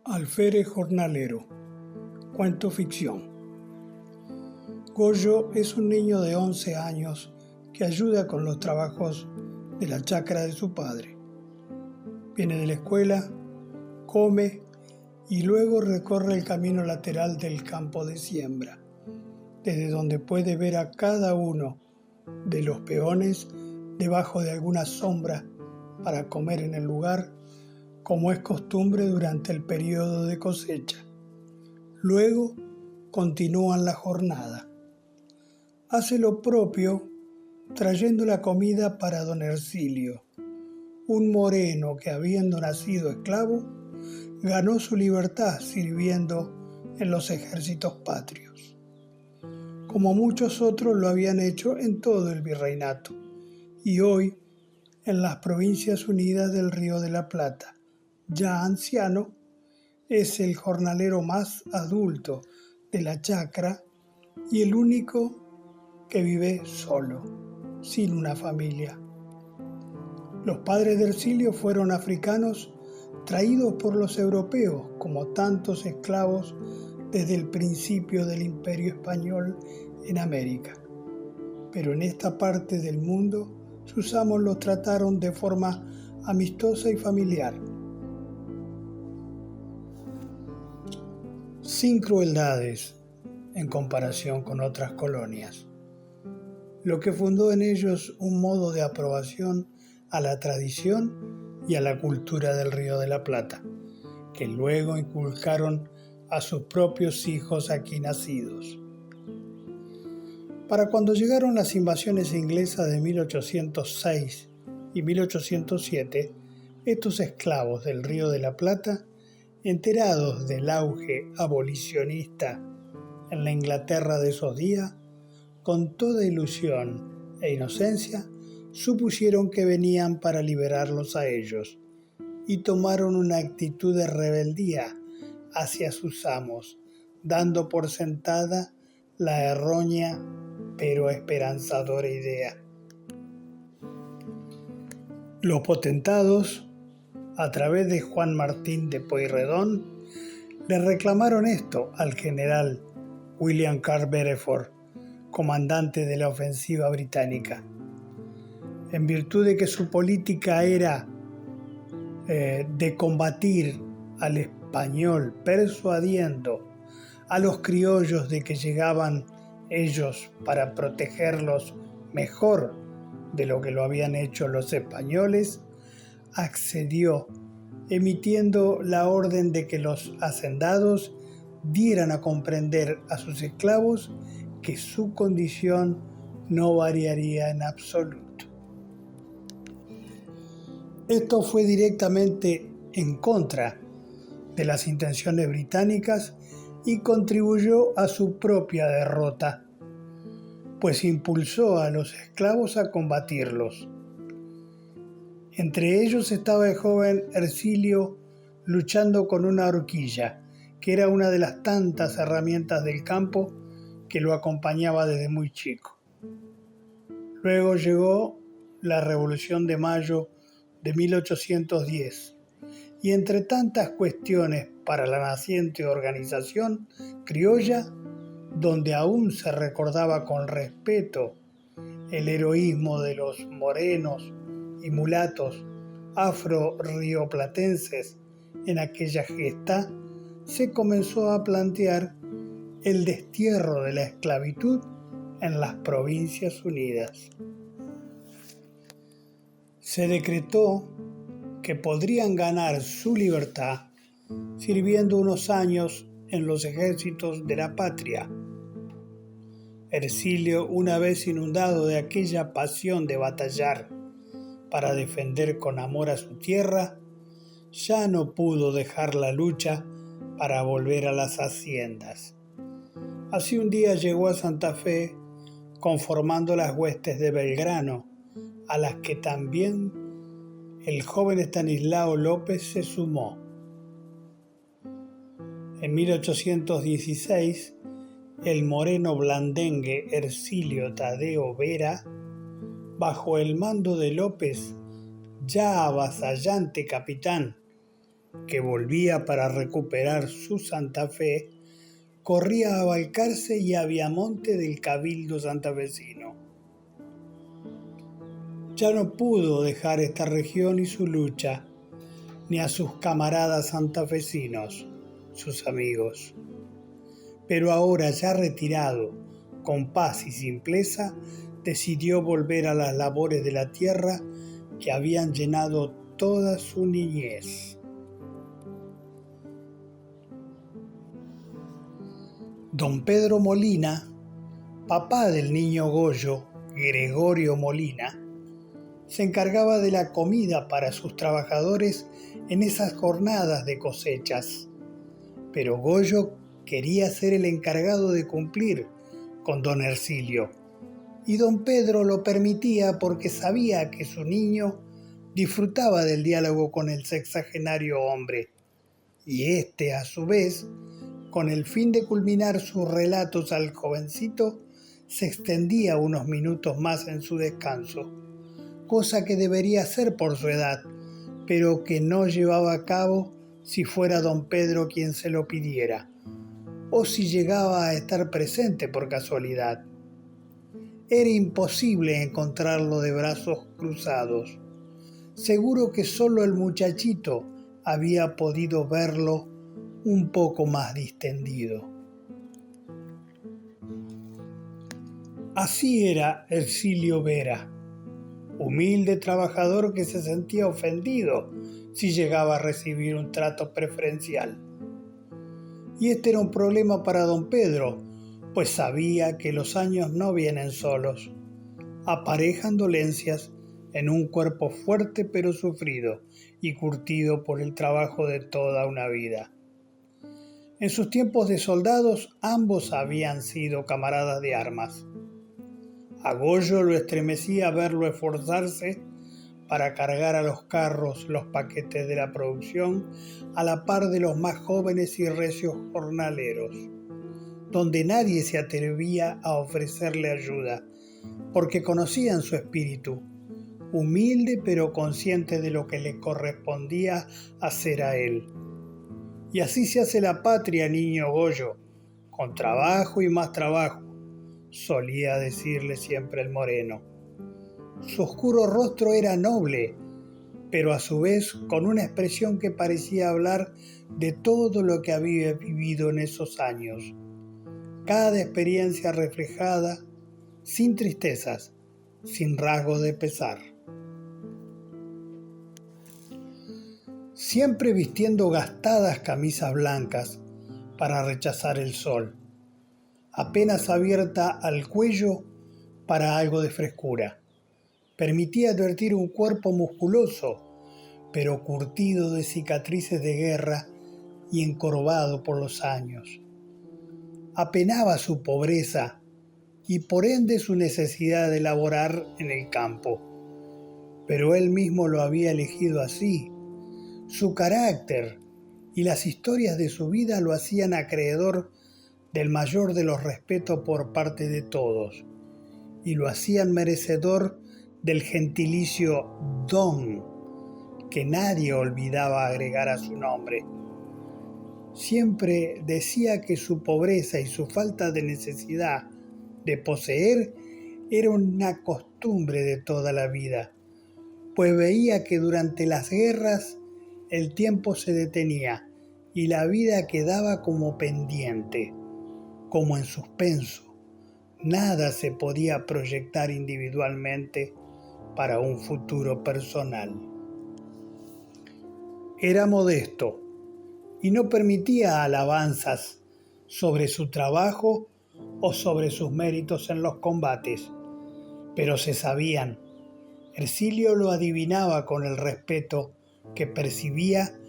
Alférez jornalero. Cuento ficción. Goyo es un niño de 11 años que ayuda con los trabajos de la chacra de su padre. Viene de la escuela, come y luego recorre el camino lateral del campo de siembra, desde donde puede ver a cada uno de los peones debajo de alguna sombra para comer en el lugar, como es costumbre durante el periodo de cosecha. Luego continúan la jornada. Hace lo propio trayendo la comida para don Ercilio, un moreno que, habiendo nacido esclavo, ganó su libertad sirviendo en los ejércitos patrios, como muchos otros lo habían hecho en todo el virreinato, y hoy en las Provincias Unidas del Río de la Plata. Ya anciano, es el jornalero más adulto de la chacra y el único que vive solo, sin una familia. Los padres de Ercilio fueron africanos traídos por los europeos, como tantos esclavos desde el principio del Imperio Español en América. Pero en esta parte del mundo, sus amos los trataron de forma amistosa y familiar, sin crueldades en comparación con otras colonias, lo que fundó en ellos un modo de aprobación a la tradición y a la cultura del Río de la Plata, que luego inculcaron a sus propios hijos aquí nacidos. Para cuando llegaron las invasiones inglesas de 1806 y 1807, estos esclavos del Río de la Plata, enterados del auge abolicionista en la Inglaterra de esos días, con toda ilusión e inocencia, supusieron que venían para liberarlos a ellos y tomaron una actitud de rebeldía hacia sus amos, dando por sentada la errónea pero esperanzadora idea. Los potentados, a través de Juan Martín de Pueyrredón, le reclamaron esto al general William Carr Beresford, comandante de la ofensiva británica. En virtud de que su política era de combatir al español, persuadiendo a los criollos de que llegaban ellos para protegerlos mejor de lo que lo habían hecho los españoles, accedió, emitiendo la orden de que los hacendados dieran a comprender a sus esclavos que su condición no variaría en absoluto. Esto fue directamente en contra de las intenciones británicas y contribuyó a su propia derrota, pues impulsó a los esclavos a combatirlos. Entre ellos estaba el joven Ercilio luchando con una horquilla, que era una de las tantas herramientas del campo que lo acompañaba desde muy chico. Luego llegó la Revolución de Mayo de 1810, y entre tantas cuestiones para la naciente organización criolla, donde aún se recordaba con respeto el heroísmo de los morenos y mulatos afro-rioplatenses en aquella gesta, se comenzó a plantear el destierro de la esclavitud en las Provincias Unidas. Se decretó que podrían ganar su libertad sirviendo unos años en los ejércitos de la patria. Ercilio, una vez inundado de aquella pasión de batallar para defender con amor a su tierra, ya no pudo dejar la lucha para volver a las haciendas. Así un día llegó a Santa Fe conformando las huestes de Belgrano, a las que también el joven Estanislao López se sumó. En 1816, el moreno blandengue Ercilio Tadeo Vera, bajo el mando de López, ya avasallante capitán que volvía para recuperar su Santa Fe, corría a Balcarce y a Viamonte del Cabildo santafesino. Ya no pudo dejar esta región y su lucha, ni a sus camaradas santafesinos, sus amigos. Pero ahora, ya retirado, con paz y simpleza, decidió volver a las labores de la tierra que habían llenado toda su niñez. Don Pedro Molina, papá del niño Goyo, Gregorio Molina, se encargaba de la comida para sus trabajadores en esas jornadas de cosechas. Pero Goyo quería ser el encargado de cumplir con don Ercilio, y don Pedro lo permitía porque sabía que su niño disfrutaba del diálogo con el sexagenario hombre, y éste, a su vez, con el fin de culminar sus relatos al jovencito, se extendía unos minutos más en su descanso, cosa que debería hacer por su edad, pero que no llevaba a cabo si fuera don Pedro quien se lo pidiera, o si llegaba a estar presente por casualidad. Era imposible encontrarlo de brazos cruzados. Seguro que solo el muchachito había podido verlo un poco más distendido. Así era Ercilio Vera, humilde trabajador que se sentía ofendido si llegaba a recibir un trato preferencial. Y este era un problema para don Pedro, pues sabía que los años no vienen solos. Aparejan dolencias en un cuerpo fuerte pero sufrido y curtido por el trabajo de toda una vida. En sus tiempos de soldados, ambos habían sido camaradas de armas. A Goyo lo estremecía verlo esforzarse para cargar a los carros los paquetes de la producción a la par de los más jóvenes y recios jornaleros, donde nadie se atrevía a ofrecerle ayuda, porque conocían su espíritu, humilde pero consciente de lo que le correspondía hacer a él. Y así se hace la patria, niño Goyo, con trabajo y más trabajo, solía decirle siempre el moreno. Su oscuro rostro era noble, pero a su vez con una expresión que parecía hablar de todo lo que había vivido en esos años. Cada experiencia reflejada, sin tristezas, sin rasgos de pesar. Siempre vistiendo gastadas camisas blancas para rechazar el sol, apenas abierta al cuello para algo de frescura. Permitía advertir un cuerpo musculoso, pero curtido de cicatrices de guerra y encorvado por los años. Apenaba su pobreza y por ende su necesidad de laborar en el campo, pero él mismo lo había elegido así. Su carácter y las historias de su vida lo hacían acreedor del mayor de los respetos por parte de todos, y lo hacían merecedor del gentilicio don, que nadie olvidaba agregar a su nombre. Siempre decía que su pobreza y su falta de necesidad de poseer era una costumbre de toda la vida, pues veía que durante las guerras el tiempo se detenía y la vida quedaba como pendiente, como en suspenso. Nada se podía proyectar individualmente para un futuro personal. Era modesto y no permitía alabanzas sobre su trabajo o sobre sus méritos en los combates, pero se sabían. Ercilio lo adivinaba con el respeto que percibía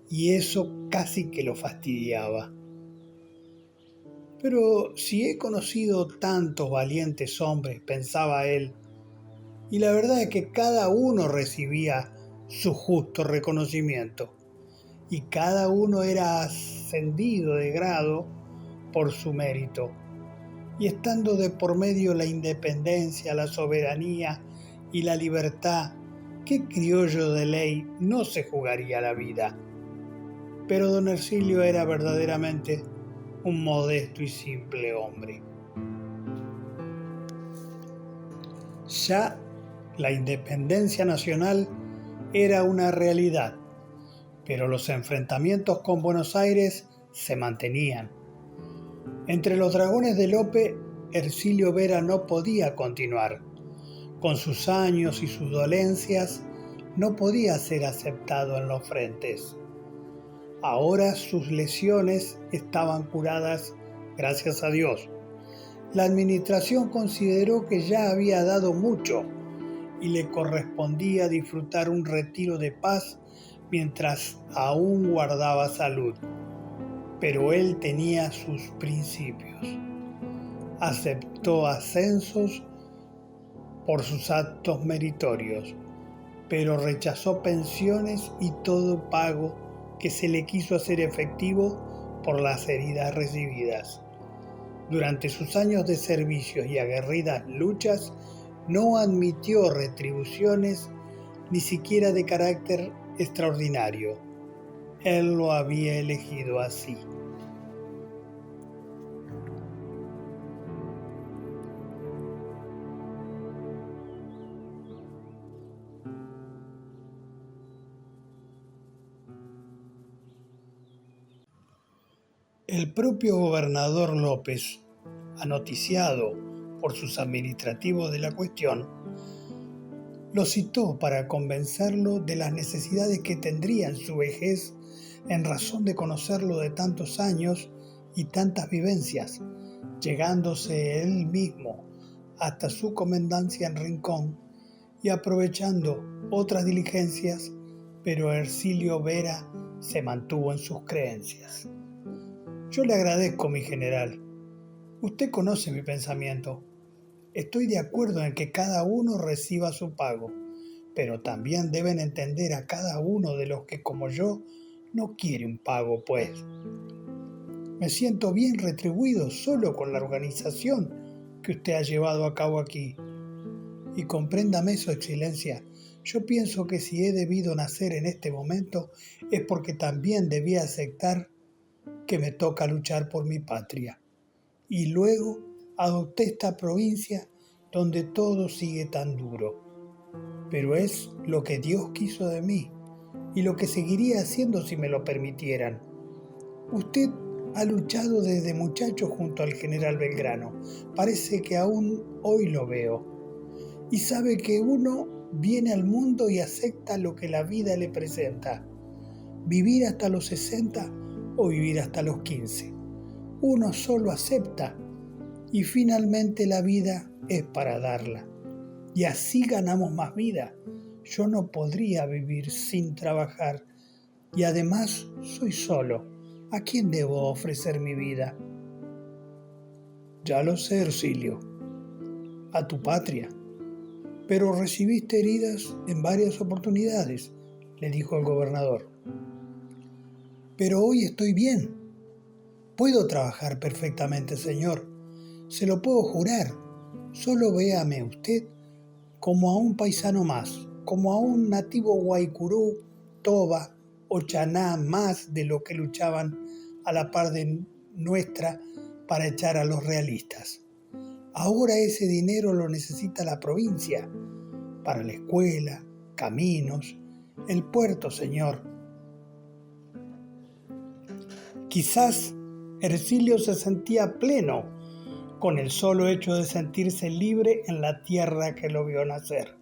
y eso casi que lo fastidiaba. Pero si he conocido tantos valientes hombres, pensaba él, y la verdad es que cada uno recibía su justo reconocimiento, y cada uno era ascendido de grado por su mérito, y estando de por medio la independencia, la soberanía y la libertad, ¿qué criollo de ley no se jugaría la vida? pero don Ercilio era verdaderamente un modesto y simple hombre. Ya la independencia nacional era una realidad, pero los enfrentamientos con Buenos Aires se mantenían. Entre los dragones de Lope, Ercilio Vera no podía continuar. Con sus años y sus dolencias, no podía ser aceptado en los frentes. Ahora sus lesiones estaban curadas, gracias a Dios. La administración consideró que ya había dado mucho y le correspondía disfrutar un retiro de paz mientras aún guardaba salud. Pero él tenía sus principios. Aceptó ascensos por sus actos meritorios, pero rechazó pensiones y todo pago que se le quiso hacer efectivo por las heridas recibidas. Durante sus años de servicios y aguerridas luchas, no admitió retribuciones ni siquiera de carácter extraordinario. Él lo había elegido así. El propio gobernador López, anoticiado por sus administrativos de la cuestión, lo citó para convencerlo de las necesidades que tendría en su vejez en razón de conocerlo de tantos años y tantas vivencias, llegándose él mismo hasta su comendancia en Rincón y aprovechando otras diligencias, pero Ercilio Vera se mantuvo en sus creencias. Yo le agradezco, mi general. Usted conoce mi pensamiento. Estoy de acuerdo en que cada uno reciba su pago, pero también deben entender a cada uno de los que, como yo, no quiere un pago, pues. Me siento bien retribuido solo con la organización que usted ha llevado a cabo aquí. Y compréndame, Su Excelencia, yo pienso que si he debido nacer en este momento es porque también debía aceptar que me toca luchar por mi patria. Y luego adopté esta provincia donde todo sigue tan duro. Pero es lo que Dios quiso de mí y lo que seguiría haciendo si me lo permitieran. Usted ha luchado desde muchacho junto al general Belgrano. Parece que aún hoy lo veo. Y sabe que uno viene al mundo y acepta lo que la vida le presenta. Vivir hasta los 60 o vivir hasta los 15. Uno solo acepta y finalmente la vida es para darla. Y así ganamos más vida. Yo no podría vivir sin trabajar y además soy solo. ¿A quién debo ofrecer mi vida? Ya lo sé, Ercilio, a tu patria. Pero recibiste heridas en varias oportunidades, le dijo el gobernador. Pero hoy estoy bien. Puedo trabajar perfectamente, señor. Se lo puedo jurar. Solo véame usted como a un paisano más, como a un nativo guaycurú, toba o chaná más de lo que luchaban a la par de nuestra para echar a los realistas. Ahora ese dinero lo necesita la provincia, para la escuela, caminos, el puerto, señor. Quizás Ercilio se sentía pleno con el solo hecho de sentirse libre en la tierra que lo vio nacer.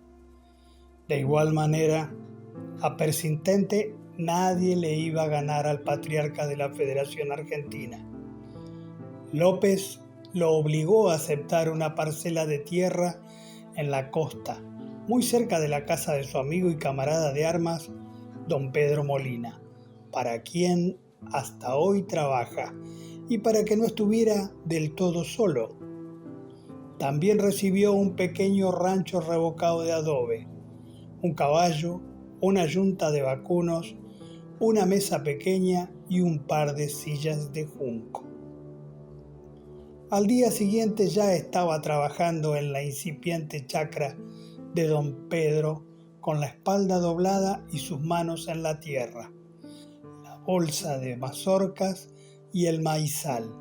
De igual manera, a Persintente nadie le iba a ganar al patriarca de la Federación Argentina. López lo obligó a aceptar una parcela de tierra en la costa, muy cerca de la casa de su amigo y camarada de armas, don Pedro Molina, para quien hasta hoy trabaja y para que no estuviera del todo solo. También recibió un pequeño rancho revocado de adobe, un caballo, una yunta de vacunos, una mesa pequeña y un par de sillas de junco. Al día siguiente ya estaba trabajando en la incipiente chacra de don Pedro con la espalda doblada y sus manos en la tierra. bolsa de mazorcas y el maizal,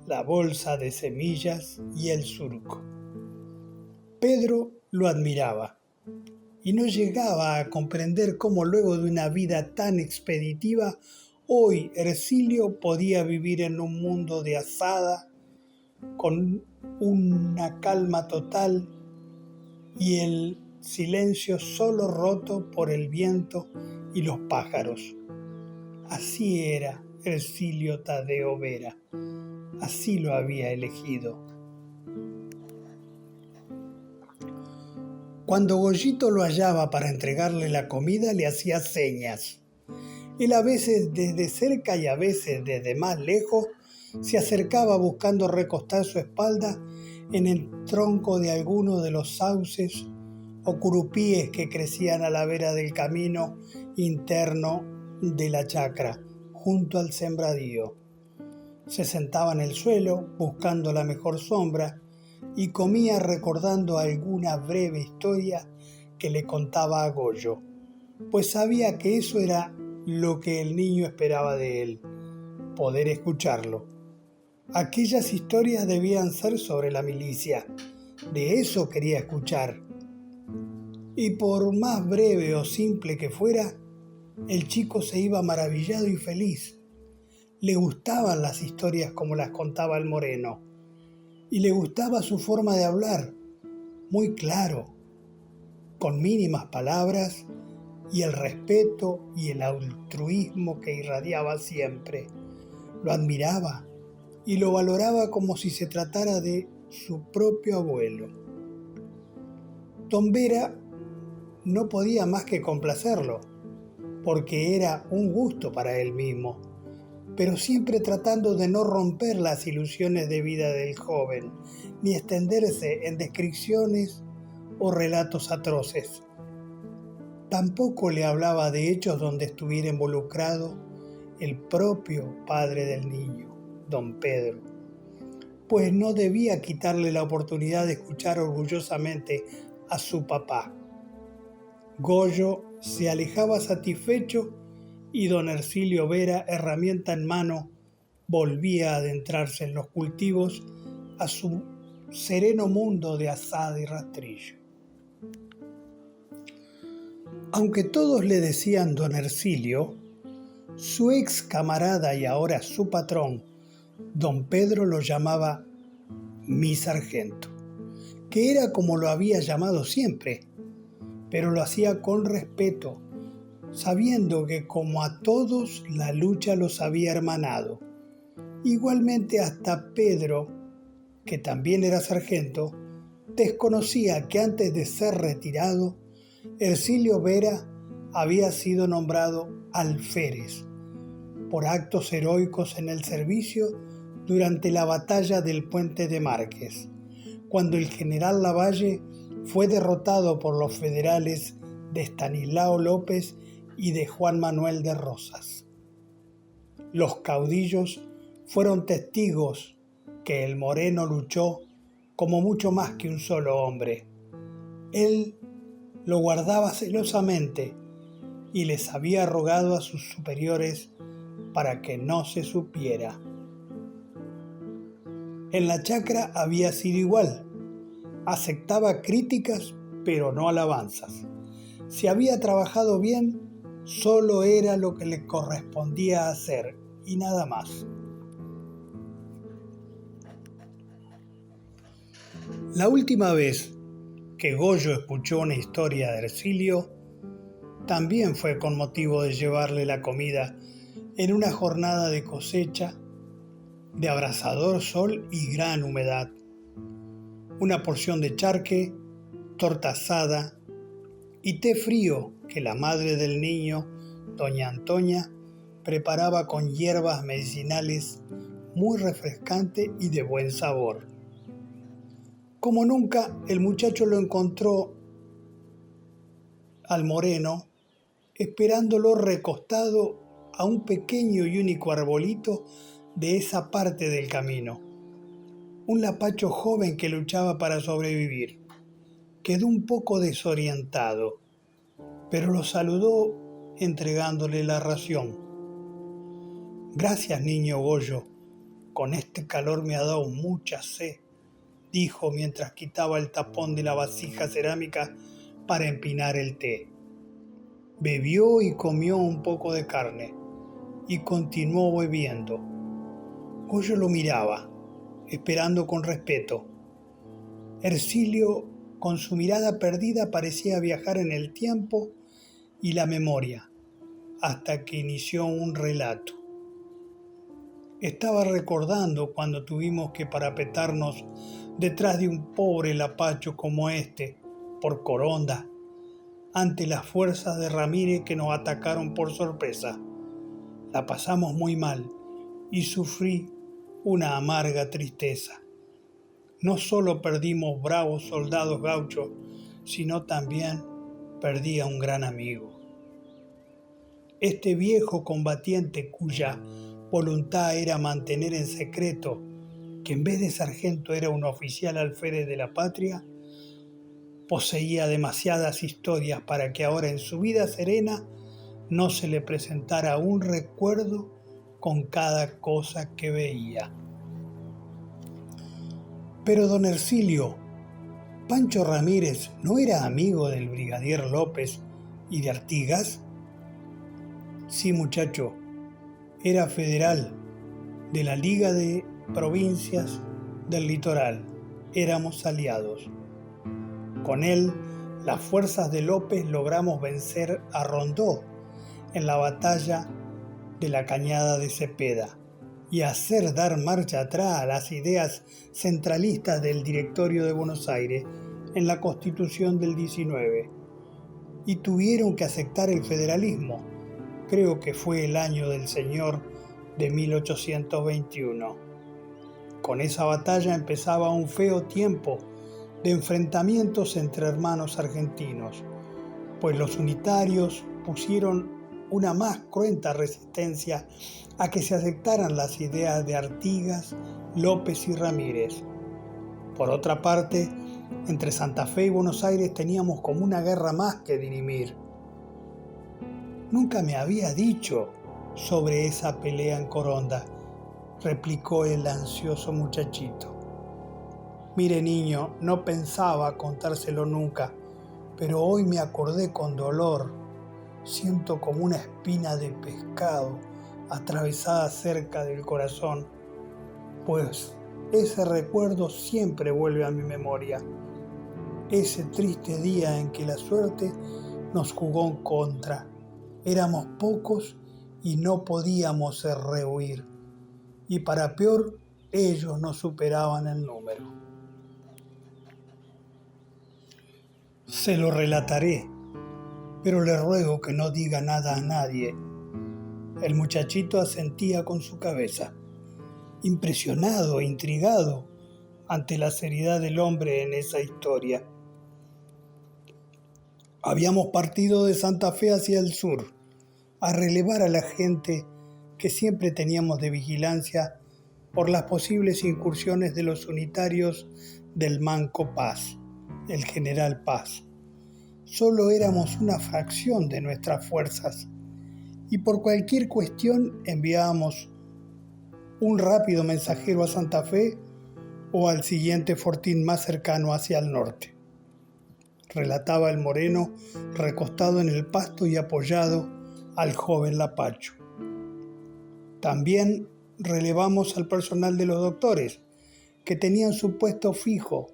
la bolsa de semillas y el surco. Pedro lo admiraba y no llegaba a comprender cómo luego de una vida tan expeditiva, hoy Ercilio podía vivir en un mundo de azada, con una calma total y el silencio solo roto por el viento y los pájaros. Así era Ercilio Tadeo Vera, así lo había elegido. Cuando Goyito lo hallaba para entregarle la comida, le hacía señas. Él a veces desde cerca y a veces desde más lejos se acercaba buscando recostar su espalda en el tronco de alguno de los sauces o curupíes que crecían a la vera del camino interno de la chacra, junto al sembradío. Se sentaba en el suelo buscando la mejor sombra y comía recordando alguna breve historia que le contaba a Goyo, pues sabía que eso era lo que el niño esperaba de él, poder escucharlo. Aquellas historias debían ser sobre la milicia, de eso quería escuchar. Y por más breve o simple que fuera, el chico se iba maravillado y feliz. Le gustaban las historias como las contaba el moreno, y le gustaba su forma de hablar, muy claro, con mínimas palabras, y el respeto y el altruismo que irradiaba siempre. Lo admiraba y lo valoraba como si se tratara de su propio abuelo. Don Vera no podía más que complacerlo, porque era un gusto para él mismo, pero siempre tratando de no romper las ilusiones de vida del joven, ni extenderse en descripciones o relatos atroces. Tampoco le hablaba de hechos donde estuviera involucrado el propio padre del niño, don Pedro, pues no debía quitarle la oportunidad de escuchar orgullosamente a su papá. Goyo se alejaba satisfecho y don Ercilio Vera, herramienta en mano, volvía a adentrarse en los cultivos a su sereno mundo de azada y rastrillo. Aunque todos le decían don Ercilio, su ex camarada y ahora su patrón, don Pedro, lo llamaba mi sargento, que era como lo había llamado siempre, pero lo hacía con respeto, sabiendo que como a todos la lucha los había hermanado. Igualmente hasta Pedro, que también era sargento, desconocía que antes de ser retirado, Ercilio Vera había sido nombrado alférez por actos heroicos en el servicio durante la batalla del Puente de Márquez, cuando el general Lavalle fue derrotado por los federales de Estanislao López y de Juan Manuel de Rosas. Los caudillos fueron testigos que el moreno luchó como mucho más que un solo hombre. Él lo guardaba celosamente y les había rogado a sus superiores para que no se supiera. En la chacra había sido igual. Aceptaba críticas, pero no alabanzas. Si había trabajado bien, solo era lo que le correspondía hacer y nada más. La última vez que Goyo escuchó una historia de Ercilio, también fue con motivo de llevarle la comida en una jornada de cosecha, de abrasador sol y gran humedad. Una porción de charque, torta asada y té frío que la madre del niño, doña Antonia, preparaba con hierbas medicinales muy refrescante y de buen sabor. Como nunca, el muchacho lo encontró al moreno esperándolo recostado a un pequeño y único arbolito de esa parte del camino. Un lapacho joven que luchaba para sobrevivir. Quedó un poco desorientado, pero lo saludó entregándole la ración. Gracias, niño Goyo, con este calor me ha dado mucha sed, dijo mientras quitaba el tapón de la vasija cerámica para empinar el té. Bebió y comió un poco de carne y continuó bebiendo. Goyo lo miraba, esperando con respeto. Ercilio, con su mirada perdida, parecía viajar en el tiempo y la memoria, hasta que inició un relato. Estaba recordando cuando tuvimos que parapetarnos detrás de un pobre lapacho como este, por Coronda, ante las fuerzas de Ramírez que nos atacaron por sorpresa. La pasamos muy mal y sufrí una amarga tristeza. No solo perdimos bravos soldados gauchos, sino también perdí a un gran amigo. Este viejo combatiente cuya voluntad era mantener en secreto que en vez de sargento era un oficial alférez de la patria, poseía demasiadas historias para que ahora en su vida serena no se le presentara un recuerdo con cada cosa que veía. Pero don Ercilio, ¿Pancho Ramírez no era amigo del brigadier López y de Artigas? Sí, muchacho, era federal de la Liga de Provincias del Litoral. Éramos aliados. Con él, las fuerzas de López logramos vencer a Rondó en la batalla de la Cañada de Cepeda y hacer dar marcha atrás a las ideas centralistas del Directorio de Buenos Aires en la Constitución del 19. Y tuvieron que aceptar el federalismo. Creo que fue el año del Señor de 1821. Con esa batalla empezaba un feo tiempo de enfrentamientos entre hermanos argentinos, pues los unitarios pusieron una más cruenta resistencia a que se aceptaran las ideas de Artigas, López y Ramírez. Por otra parte, entre Santa Fe y Buenos Aires teníamos como una guerra más que dirimir. Nunca me había dicho sobre esa pelea en Coronda, replicó el ansioso muchachito. Mire, niño, no pensaba contárselo nunca, pero hoy me acordé con dolor. Siento como una espina de pescado atravesada cerca del corazón, pues ese recuerdo siempre vuelve a mi memoria. Ese triste día en que la suerte nos jugó en contra. Éramos pocos y no podíamos rehuir. Y para peor, ellos nos superaban en número. Se lo relataré, pero le ruego que no diga nada a nadie. El muchachito asentía con su cabeza, impresionado e intrigado ante la seriedad del hombre en esa historia. Habíamos partido de Santa Fe hacia el sur, a relevar a la gente que siempre teníamos de vigilancia por las posibles incursiones de los unitarios del Manco Paz, el general Paz. Solo éramos una fracción de nuestras fuerzas y por cualquier cuestión enviábamos un rápido mensajero a Santa Fe o al siguiente fortín más cercano hacia el norte. Relataba el moreno recostado en el pasto y apoyado al joven lapacho. También relevamos al personal de los doctores, que tenían su puesto fijo,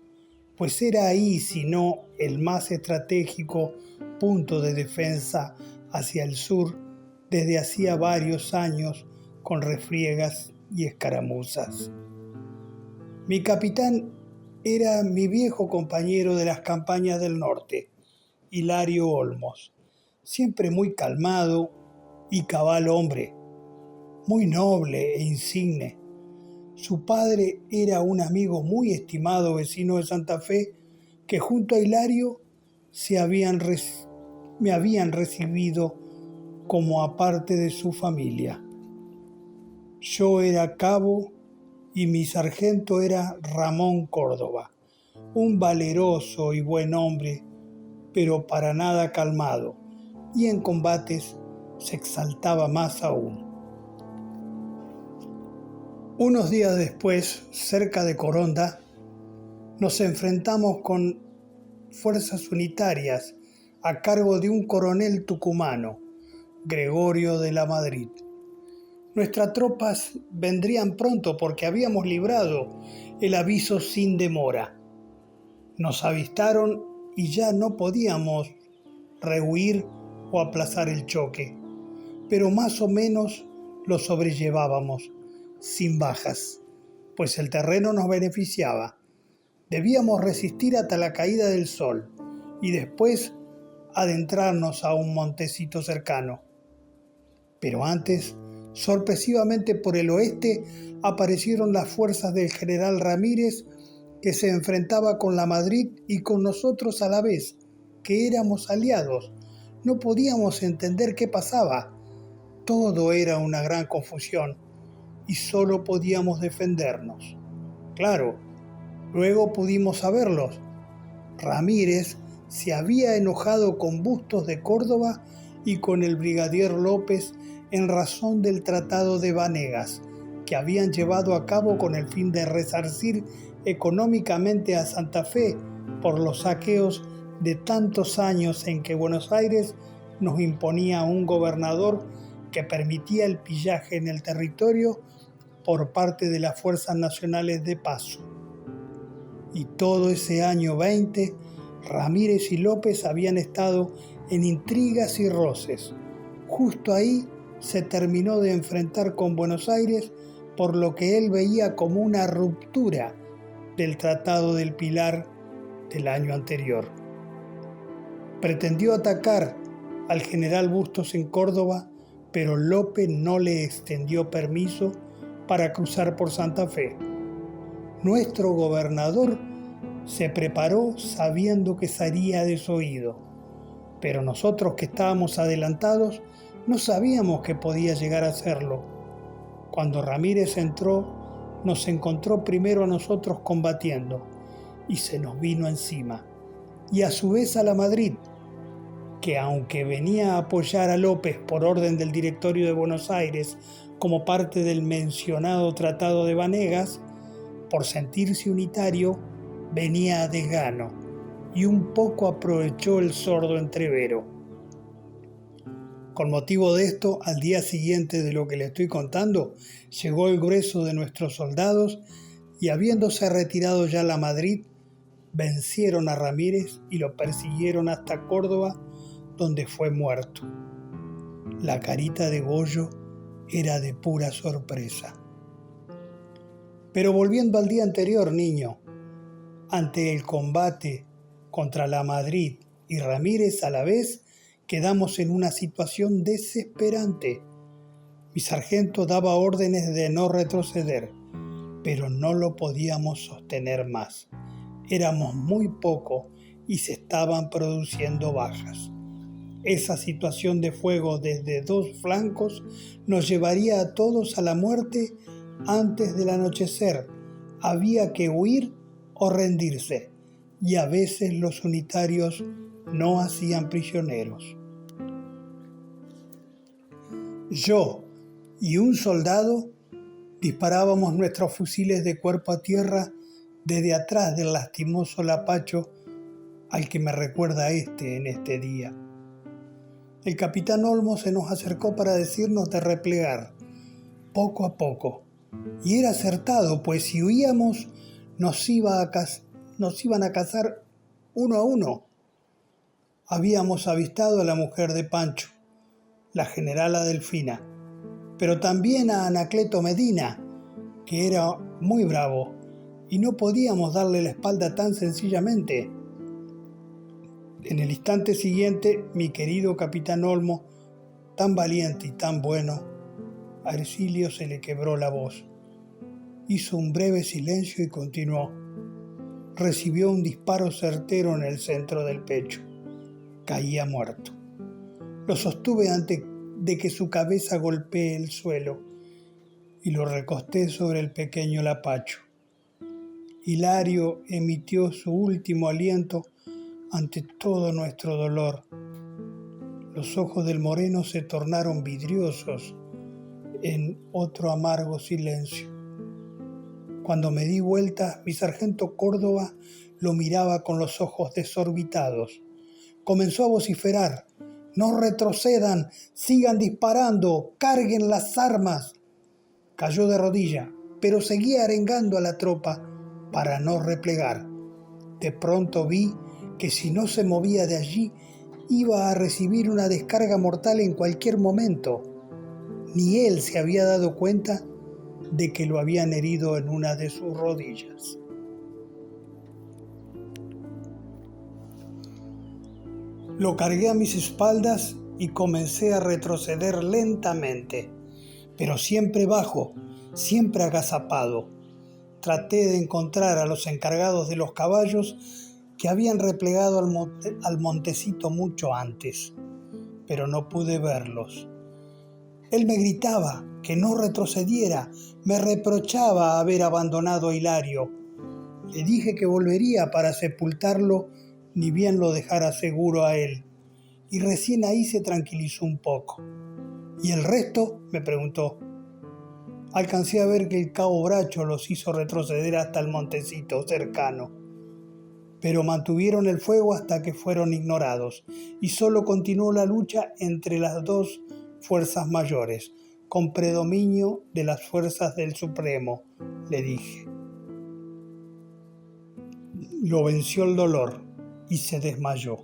pues era ahí, si no el más estratégico punto de defensa hacia el sur desde hacía varios años con refriegas y escaramuzas. Mi capitán era mi viejo compañero de las campañas del norte, Hilario Olmos, siempre muy calmado y cabal hombre, muy noble e insigne. Su padre era un amigo muy estimado vecino de Santa Fe que junto a Hilario me habían recibido como aparte de su familia. Yo era cabo y mi sargento era Ramón Córdoba, un valeroso y buen hombre, pero para nada calmado, y en combates se exaltaba más aún. Unos días después, cerca de Coronda, nos enfrentamos con fuerzas unitarias a cargo de un coronel tucumano, Gregorio de la Madrid. Nuestras tropas vendrían pronto porque habíamos librado el aviso sin demora. Nos avistaron y ya no podíamos rehuir o aplazar el choque, pero más o menos lo sobrellevábamos, sin bajas, pues el terreno nos beneficiaba. Debíamos resistir hasta la caída del sol y después adentrarnos a un montecito cercano. Pero antes, sorpresivamente por el oeste, aparecieron las fuerzas del general Ramírez, que se enfrentaba con la Madrid y con nosotros a la vez, que éramos aliados. No podíamos entender qué pasaba. Todo era una gran confusión y solo podíamos defendernos. Claro, luego pudimos saberlos. Ramírez se había enojado con Bustos de Córdoba y con el brigadier López en razón del Tratado de Vanegas, que habían llevado a cabo con el fin de resarcir económicamente a Santa Fe por los saqueos de tantos años en que Buenos Aires nos imponía un gobernador que permitía el pillaje en el territorio por parte de las fuerzas nacionales de paso. Y todo ese año 20, Ramírez y López habían estado en intrigas y roces. Justo ahí se terminó de enfrentar con Buenos Aires por lo que él veía como una ruptura del Tratado del Pilar del año anterior. Pretendió atacar al general Bustos en Córdoba, pero López no le extendió permiso para cruzar por Santa Fe. Nuestro gobernador se preparó sabiendo que sería desoído, pero nosotros que estábamos adelantados no sabíamos que podía llegar a hacerlo. Cuando Ramírez entró, nos encontró primero a nosotros combatiendo y se nos vino encima, y a su vez a la Madrid, que aunque venía a apoyar a López por orden del Directorio de Buenos Aires como parte del mencionado Tratado de Vanegas, por sentirse unitario, venía a desgano y un poco aprovechó el sordo entrevero. Con motivo de esto, al día siguiente de lo que le estoy contando, llegó el grueso de nuestros soldados y habiéndose retirado ya la Madrid, vencieron a Ramírez y lo persiguieron hasta Córdoba, donde fue muerto. La carita de Goyo era de pura sorpresa. Pero volviendo al día anterior, niño, ante el combate contra la Madrid y Ramírez a la vez, quedamos en una situación desesperante. Mi sargento daba órdenes de no retroceder, pero no lo podíamos sostener más. Éramos muy pocos y se estaban produciendo bajas. Esa situación de fuego desde dos flancos nos llevaría a todos a la muerte antes del anochecer. Había que huir o rendirse, y a veces los unitarios no hacían prisioneros. Yo y un soldado disparábamos nuestros fusiles de cuerpo a tierra desde atrás del lastimoso lapacho al que me recuerda en este día. El capitán Olmo se nos acercó para decirnos de replegar, poco a poco, y era acertado, pues si huíamos nos iban a cazar uno a uno. Habíamos avistado a la mujer de Pancho, la generala Delfina, pero también a Anacleto Medina, que era muy bravo, y no podíamos darle la espalda tan sencillamente. En el instante siguiente, mi querido capitán Olmo, tan valiente y tan bueno, a Ercilio se le quebró la voz. Hizo un breve silencio y continuó. Recibió un disparo certero en el centro del pecho. Caía muerto. Lo sostuve antes de que su cabeza golpee el suelo y lo recosté sobre el pequeño lapacho. Hilario emitió su último aliento ante todo nuestro dolor. Los ojos del moreno se tornaron vidriosos en otro amargo silencio. Cuando me di vuelta, mi sargento Córdoba lo miraba con los ojos desorbitados. Comenzó a vociferar: «¡No retrocedan! ¡Sigan disparando! ¡Carguen las armas!». Cayó de rodilla, pero seguía arengando a la tropa para no replegar. De pronto vi que si no se movía de allí, iba a recibir una descarga mortal en cualquier momento. Ni él se había dado cuenta de que lo habían herido en una de sus rodillas. Lo cargué a mis espaldas y comencé a retroceder lentamente, pero siempre bajo, siempre agazapado. Traté de encontrar a los encargados de los caballos que habían replegado al montecito mucho antes, pero no pude verlos. Él me gritaba que no retrocediera, me reprochaba haber abandonado a Hilario. Le dije que volvería para sepultarlo, ni bien lo dejara seguro a él, y recién ahí se tranquilizó un poco. ¿Y el resto?, me preguntó. Alcancé a ver que el cabo Bracho los hizo retroceder hasta el montecito cercano, pero mantuvieron el fuego hasta que fueron ignorados, y solo continuó la lucha entre las dos fuerzas mayores, con predominio de las fuerzas del Supremo, le dije. Lo venció el dolor y se desmayó.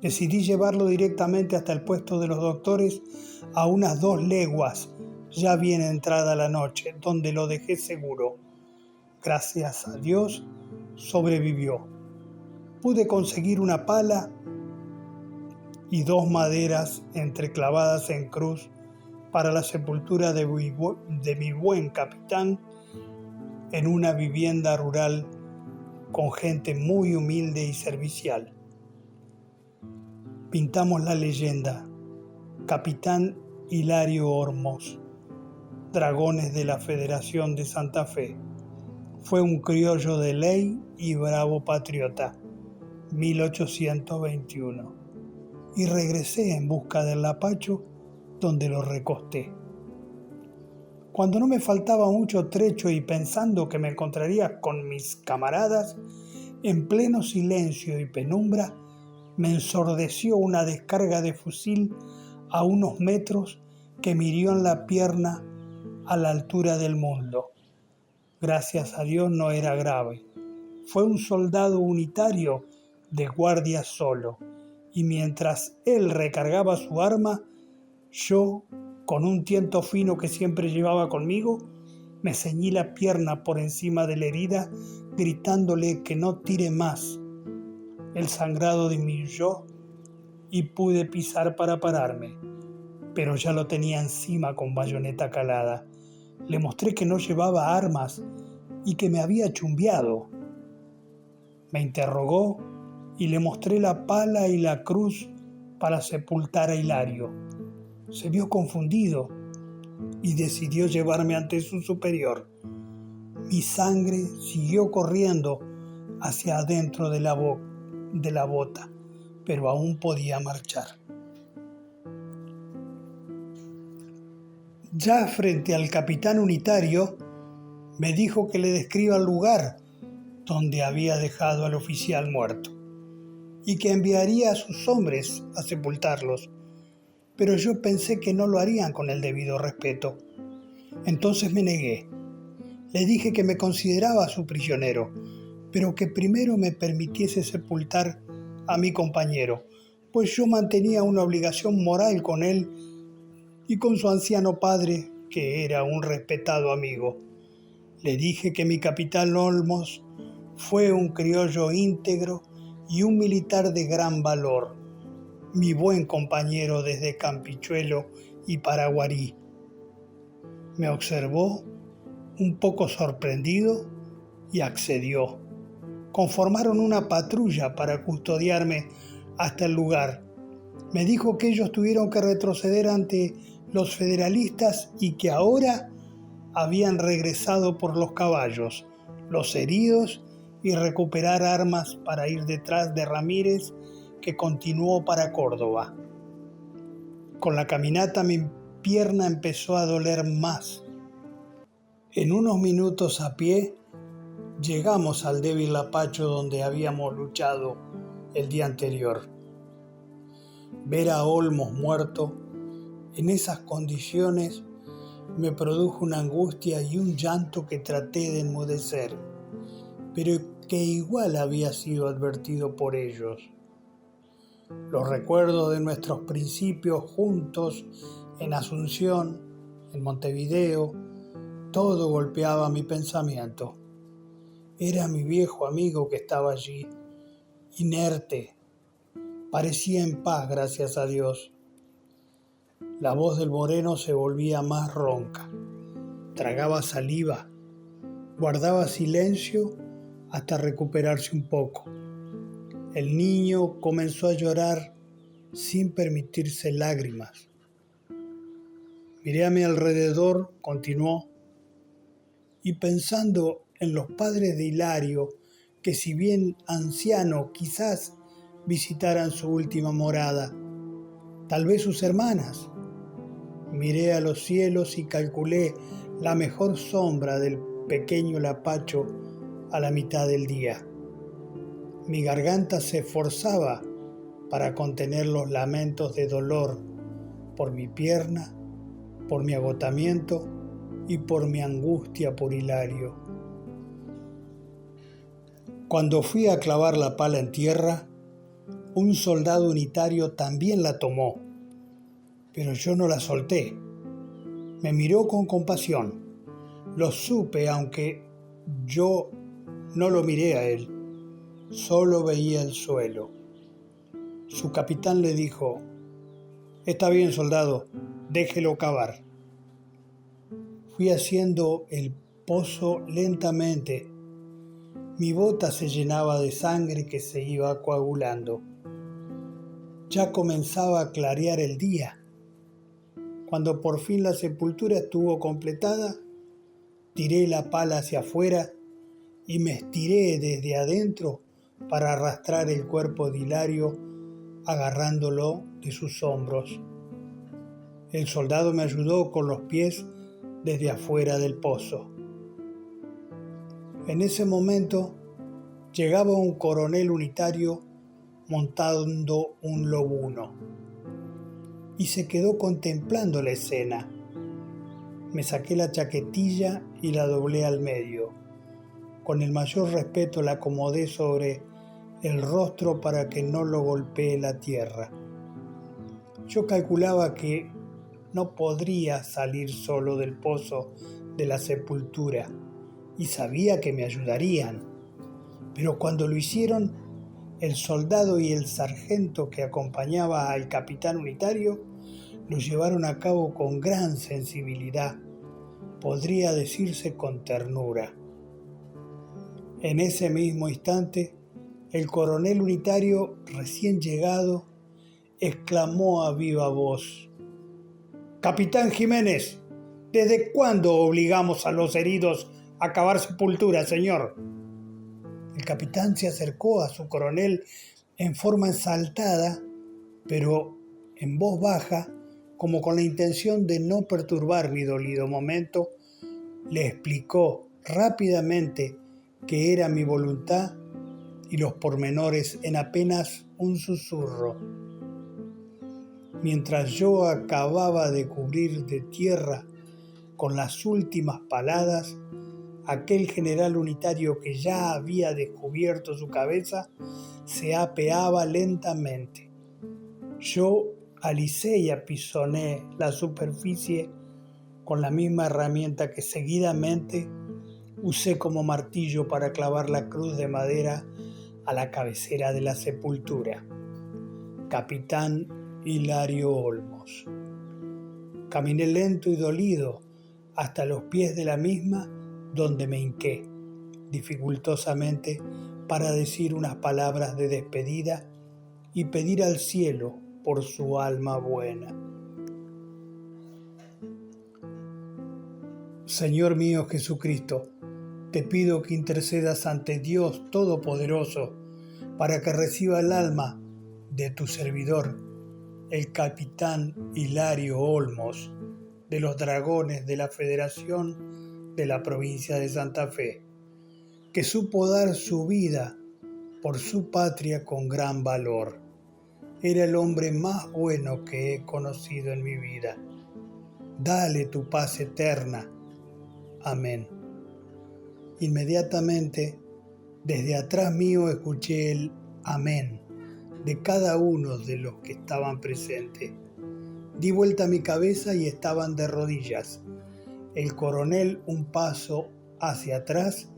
Decidí llevarlo directamente hasta el puesto de los doctores a unas 2 leguas, ya bien entrada la noche, donde lo dejé seguro. Gracias a Dios, sobrevivió. Pude conseguir una pala y 2 maderas entreclavadas en cruz para la sepultura de mi buen capitán en una vivienda rural con gente muy humilde y servicial. Pintamos la leyenda: Capitán Hilario Ormos, Dragones de la Federación de Santa Fe. Fue un criollo de ley y bravo patriota, 1821. Y regresé en busca del lapacho, donde lo recosté. Cuando no me faltaba mucho trecho y pensando que me encontraría con mis camaradas, en pleno silencio y penumbra, me ensordeció una descarga de fusil a unos metros que me hirió en la pierna a la altura del muslo. Gracias a Dios no era grave. Fue un soldado unitario de guardia solo, y mientras él recargaba su arma, yo, con un tiento fino que siempre llevaba conmigo, me ceñí la pierna por encima de la herida, gritándole que no tire más. El sangrado disminuyó y pude pisar para pararme, pero ya lo tenía encima con bayoneta calada. Le mostré que no llevaba armas y que me había chumbeado. Me interrogó y le mostré la pala y la cruz para sepultar a Hilario. Se vio confundido y decidió llevarme ante su superior. Mi sangre siguió corriendo hacia adentro de la bota, pero aún podía marchar. Ya frente al capitán unitario, me dijo que le describa el lugar donde había dejado al oficial muerto y que enviaría a sus hombres a sepultarlos, pero yo pensé que no lo harían con el debido respeto. Entonces me negué. Le dije que me consideraba su prisionero, pero que primero me permitiese sepultar a mi compañero, pues yo mantenía una obligación moral con él y con su anciano padre, que era un respetado amigo. Le dije que mi capitán Olmos fue un criollo íntegro y un militar de gran valor, mi buen compañero desde Campichuelo y Paraguarí. Me observó un poco sorprendido y accedió. Conformaron una patrulla para custodiarme hasta el lugar. Me dijo que ellos tuvieron que retroceder ante los federalistas y que ahora habían regresado por los caballos, los heridos y recuperar armas para ir detrás de Ramírez, que continuó para Córdoba. Con la caminata mi pierna empezó a doler más. En unos minutos a pie llegamos al débil Lapacho donde habíamos luchado el día anterior. Ver a Olmos muerto en esas condiciones me produjo una angustia y un llanto que traté de enmudecer, pero que igual había sido advertido por ellos. Los recuerdos de nuestros principios juntos en Asunción, en Montevideo, todo golpeaba mi pensamiento. Era mi viejo amigo que estaba allí, inerte. Parecía en paz, gracias a Dios. La voz del moreno se volvía más ronca. Tragaba saliva. Guardaba silencio hasta recuperarse un poco. El niño comenzó a llorar sin permitirse lágrimas. Miré a mi alrededor, continuó, y pensando en los padres de Hilario, que si bien ancianos quizás visitaran su última morada, tal vez sus hermanas. Miré a los cielos y calculé la mejor sombra del pequeño Lapacho a la mitad del día. Mi garganta se esforzaba para contener los lamentos de dolor por mi pierna, por mi agotamiento y por mi angustia por Hilario. Cuando fui a clavar la pala en tierra, un soldado unitario también la tomó, pero yo no la solté. Me miró con compasión. Lo supe, aunque yo no lo miré a él, solo veía el suelo. Su capitán le dijo: «Está bien, soldado, déjelo cavar». Fui haciendo el pozo lentamente. Mi bota se llenaba de sangre que se iba coagulando. Ya comenzaba a clarear el día. Cuando por fin la sepultura estuvo completada, tiré la pala hacia afuera y me estiré desde adentro para arrastrar el cuerpo de Hilario agarrándolo de sus hombros. El soldado me ayudó con los pies desde afuera del pozo. En ese momento llegaba un coronel unitario montando un lobuno y se quedó contemplando la escena. Me saqué la chaquetilla y la doblé al medio. Con el mayor respeto la acomodé sobre el rostro para que no lo golpee la tierra. Yo calculaba que no podría salir solo del pozo de la sepultura y sabía que me ayudarían. Pero cuando lo hicieron, el soldado y el sargento que acompañaba al capitán unitario lo llevaron a cabo con gran sensibilidad, podría decirse con ternura. En ese mismo instante, el coronel unitario recién llegado exclamó a viva voz: «Capitán Jiménez, ¿desde cuándo obligamos a los heridos a cavar sepultura, señor?» El capitán se acercó a su coronel en forma exaltada, pero en voz baja, como con la intención de no perturbar mi dolido momento, le explicó rápidamente que era mi voluntad y los pormenores en apenas un susurro. Mientras yo acababa de cubrir de tierra con las últimas paladas, aquel general unitario que ya había descubierto su cabeza se apeaba lentamente. Yo alicé y apisoné la superficie con la misma herramienta que seguidamente usé como martillo para clavar la cruz de madera a la cabecera de la sepultura. Capitán Hilario Olmos. Caminé lento y dolido hasta los pies de la misma, donde me hinqué dificultosamente para decir unas palabras de despedida y pedir al cielo por su alma buena. Señor mío Jesucristo, te pido que intercedas ante Dios Todopoderoso para que reciba el alma de tu servidor, el capitán Hilario Olmos, de los dragones de la Federación de la provincia de Santa Fe, que supo dar su vida por su patria con gran valor. Era el hombre más bueno que he conocido en mi vida. Dale tu paz eterna. Amén. Inmediatamente, desde atrás mío escuché el amén de cada uno de los que estaban presentes. Di vuelta mi cabeza y estaban de rodillas. El coronel un paso hacia atrás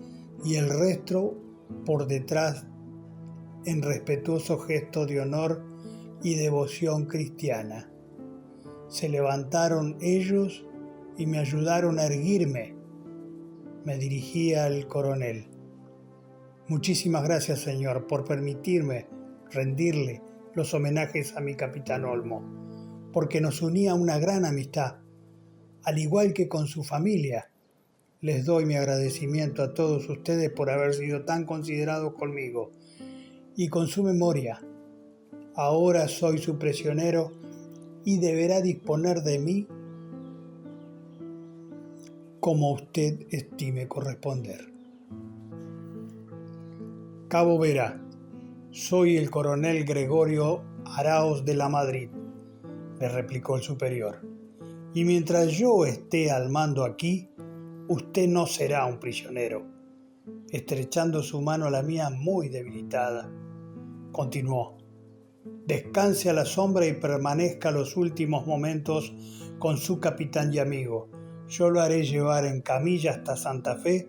y el resto por detrás en respetuoso gesto de honor y devoción cristiana. Se levantaron ellos y me ayudaron a erguirme. Me dirigí al coronel. Muchísimas gracias, señor, por permitirme rendirle los homenajes a mi capitán Olmo, porque nos unía una gran amistad, al igual que con su familia. Les doy mi agradecimiento a todos ustedes por haber sido tan considerados conmigo y con su memoria. Ahora soy su prisionero y deberá disponer de mí como usted estime corresponder. Cabo Vera, soy el coronel Gregorio Araoz de la Madrid, le replicó el superior, y mientras yo esté al mando aquí, usted no será un prisionero. Estrechando su mano a la mía muy debilitada, continuó: descanse a la sombra y permanezca los últimos momentos con su capitán y amigo. Yo lo haré llevar en camilla hasta Santa Fe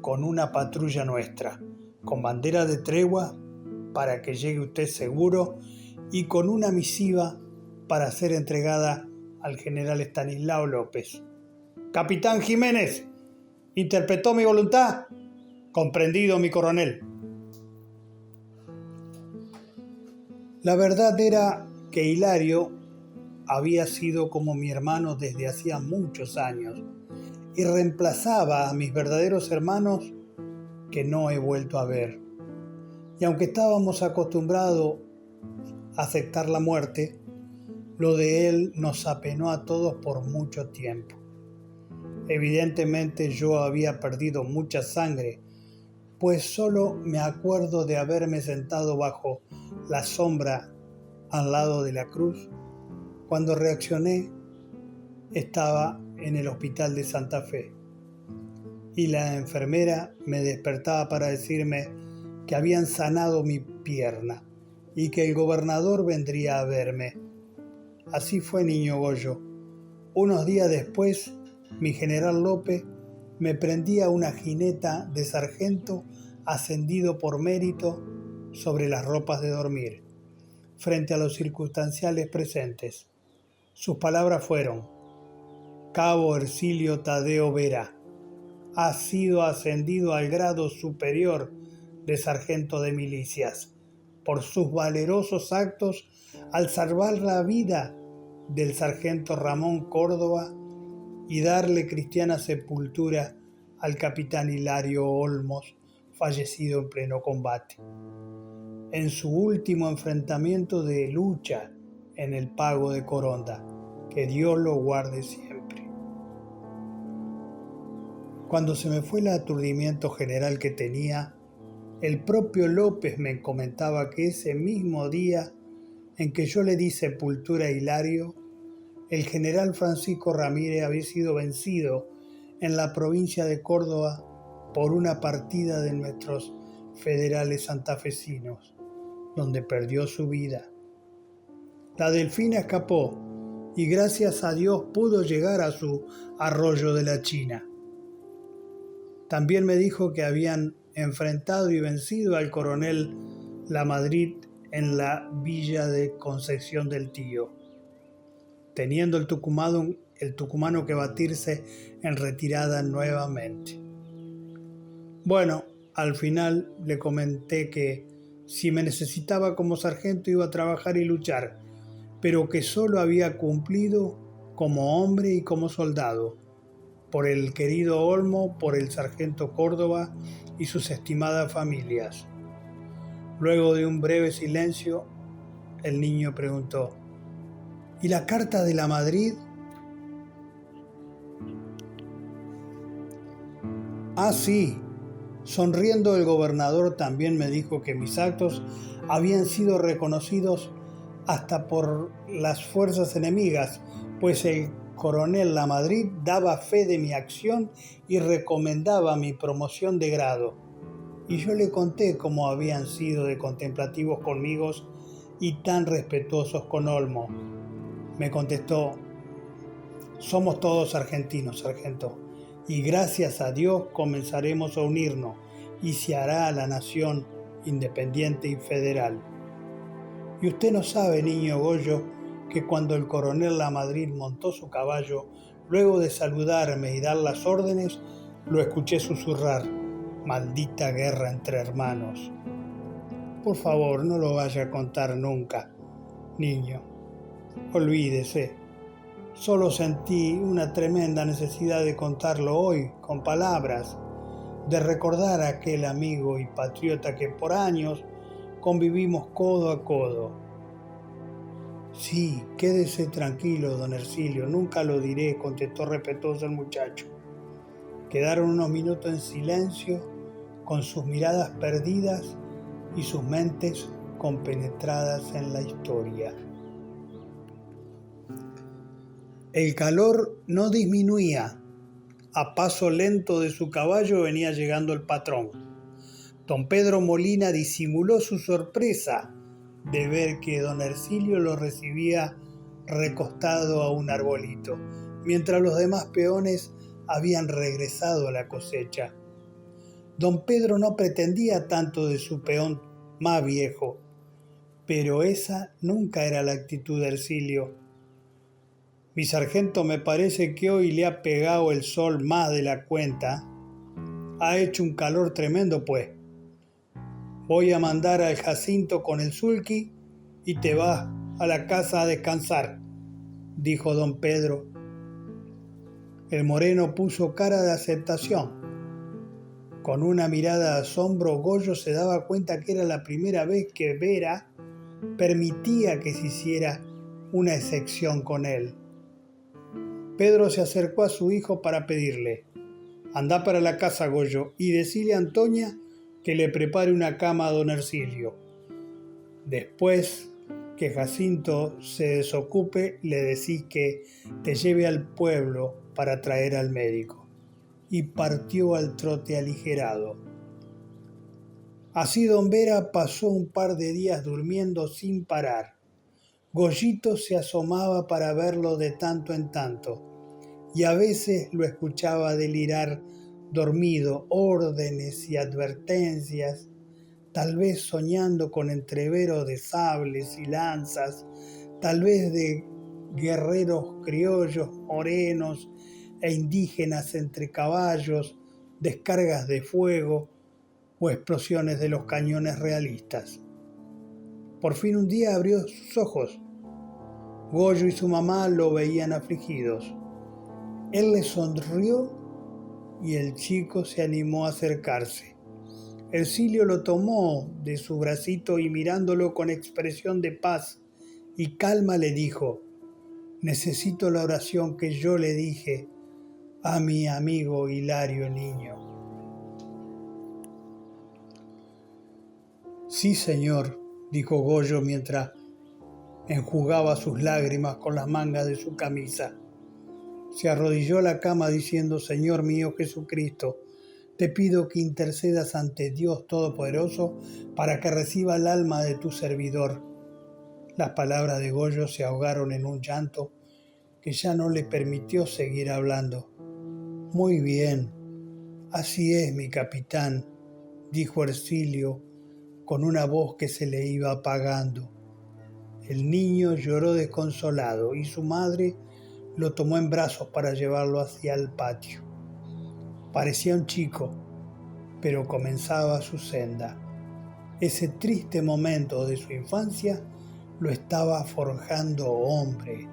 con una patrulla nuestra, con bandera de tregua para que llegue usted seguro y con una misiva para ser entregada al general Estanislao López. Capitán Jiménez, ¿interpretó mi voluntad? Comprendido, mi coronel. La verdad era que Hilario había sido como mi hermano desde hacía muchos años y reemplazaba a mis verdaderos hermanos que no he vuelto a ver. Y aunque estábamos acostumbrados a aceptar la muerte, lo de él nos apenó a todos por mucho tiempo. Evidentemente yo había perdido mucha sangre, pues solo me acuerdo de haberme sentado bajo la sombra al lado de la cruz. Cuando reaccioné, estaba en el hospital de Santa Fe y la enfermera me despertaba para decirme que habían sanado mi pierna y que el gobernador vendría a verme. Así fue, niño Goyo. Unos días después, mi general López me prendía una jineta de sargento ascendido por mérito sobre las ropas de dormir, frente a los circunstanciales presentes. Sus palabras fueron: Cabo Ercilio Tadeo Vera ha sido ascendido al grado superior de sargento de milicias por sus valerosos actos al salvar la vida del sargento Ramón Córdoba y darle cristiana sepultura al capitán Hilario Olmos, fallecido en pleno combate, en su último enfrentamiento de lucha en el Pago de Coronda. Que Dios lo guarde siempre. Cuando se me fue el aturdimiento general que tenía, el propio López me comentaba que ese mismo día en que yo le di sepultura a Hilario, el general Francisco Ramírez había sido vencido en la provincia de Córdoba por una partida de nuestros federales santafesinos, donde perdió su vida. La Delfina escapó y gracias a Dios pudo llegar a su arroyo de la China. También me dijo que habían enfrentado y vencido al coronel Lamadrid en la villa de Concepción del Tío, teniendo el tucumano que batirse en retirada nuevamente. Bueno, al final le comenté que si me necesitaba como sargento iba a trabajar y luchar, pero que solo había cumplido como hombre y como soldado, por el querido Olmo, por el sargento Córdoba y sus estimadas familias. Luego de un breve silencio, el niño preguntó: ¿y la carta de la Madrid? Ah, sí. Sonriendo, el gobernador también me dijo que mis actos habían sido reconocidos hasta por las fuerzas enemigas, pues el coronel Lamadrid daba fe de mi acción y recomendaba mi promoción de grado. Y yo le conté cómo habían sido de contemplativos conmigo y tan respetuosos con Olmo. Me contestó: somos todos argentinos, sargento, y gracias a Dios comenzaremos a unirnos y se hará la nación independiente y federal. Y usted no sabe, niño Goyo, que cuando el coronel Lamadrid montó su caballo, luego de saludarme y dar las órdenes, lo escuché susurrar: maldita guerra entre hermanos. Por favor, no lo vaya a contar nunca, niño. Olvídese. Solo sentí una tremenda necesidad de contarlo hoy, con palabras, de recordar a aquel amigo y patriota que por años convivimos codo a codo. Sí, quédese tranquilo, don Ercilio, nunca lo diré, contestó respetuoso el muchacho. Quedaron unos minutos en silencio, con sus miradas perdidas y sus mentes compenetradas en la historia. El calor no disminuía. A paso lento de su caballo venía llegando el patrón. Don Pedro Molina disimuló su sorpresa de ver que don Ercilio lo recibía recostado a un arbolito, mientras los demás peones habían regresado a la cosecha. Don Pedro no pretendía tanto de su peón más viejo, pero esa nunca era la actitud de Ercilio. Mi sargento, me parece que hoy le ha pegado el sol más de la cuenta. Ha hecho un calor tremendo, pues. Voy a mandar al Jacinto con el sulky y te vas a la casa a descansar, dijo don Pedro. El moreno puso cara de aceptación. Con una mirada de asombro, Goyo se daba cuenta que era la primera vez que Vera permitía que se hiciera una excepción con él. Pedro se acercó a su hijo para pedirle: andá para la casa, Goyo, y decile a Antonia que le prepare una cama a don Ercilio. Después que Jacinto se desocupe, le decís que te lleve al pueblo para traer al médico. Y partió al trote aligerado. Así don Vera pasó un par de días durmiendo sin parar. Goyito se asomaba para verlo de tanto en tanto, y a veces lo escuchaba delirar dormido, órdenes y advertencias, tal vez soñando con entreveros de sables y lanzas, tal vez de guerreros criollos morenos e indígenas entre caballos, descargas de fuego o explosiones de los cañones realistas. Por fin un día abrió sus ojos. Goyo y su mamá lo veían afligidos. Él le sonrió y el chico se animó a acercarse. Ercilio lo tomó de su bracito y mirándolo con expresión de paz y calma le dijo: necesito la oración que yo le dije a mi amigo Hilario niño. Sí, señor, dijo Goyo mientras enjugaba sus lágrimas con las mangas de su camisa. Se arrodilló a la cama diciendo: Señor mío Jesucristo, te pido que intercedas ante Dios Todopoderoso para que reciba el alma de tu servidor. Las palabras de Goyo se ahogaron en un llanto que ya no le permitió seguir hablando. Muy bien, así es, mi capitán, dijo Ercilio con una voz que se le iba apagando. El niño lloró desconsolado y su madre lo tomó en brazos para llevarlo hacia el patio. Parecía un chico, pero comenzaba su senda. Ese triste momento de su infancia lo estaba forjando hombre,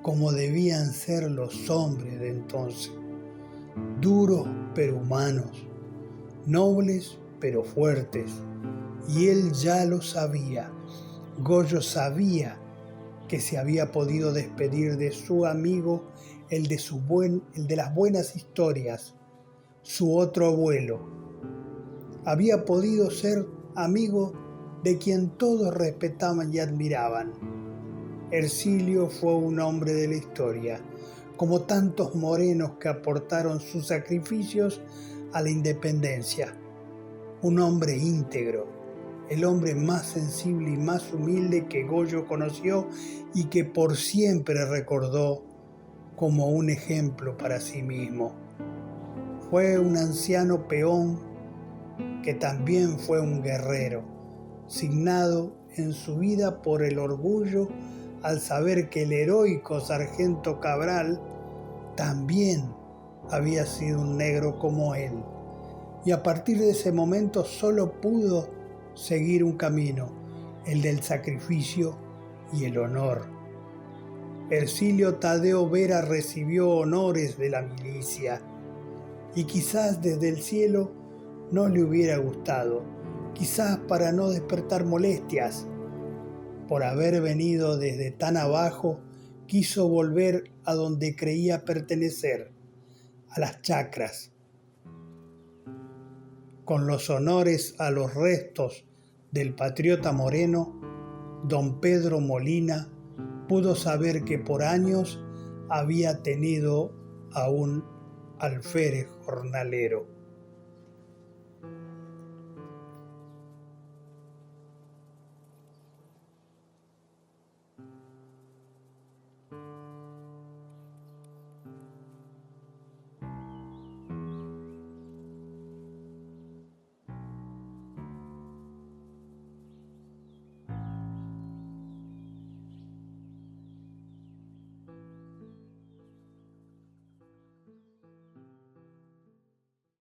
como debían ser los hombres de entonces, duros pero humanos, nobles pero fuertes, y él ya lo sabía. Goyo sabía que se había podido despedir de su amigo, el de las buenas historias, su otro abuelo. Había podido ser amigo de quien todos respetaban y admiraban. Ercilio fue un hombre de la historia, como tantos morenos que aportaron sus sacrificios a la independencia. Un hombre íntegro, el hombre más sensible y más humilde que Goyo conoció y que por siempre recordó como un ejemplo para sí mismo. Fue un anciano peón que también fue un guerrero, signado en su vida por el orgullo al saber que el heroico sargento Cabral también había sido un negro como él. Y a partir de ese momento solo pudo seguir un camino, el del sacrificio y el honor. Ercilio Tadeo Vera recibió honores de la milicia y quizás desde el cielo no le hubiera gustado, quizás para no despertar molestias. Por haber venido desde tan abajo, quiso volver a donde creía pertenecer, a las chacras. Con los honores a los restos del patriota moreno, don Pedro Molina pudo saber que por años había tenido a un alférez jornalero.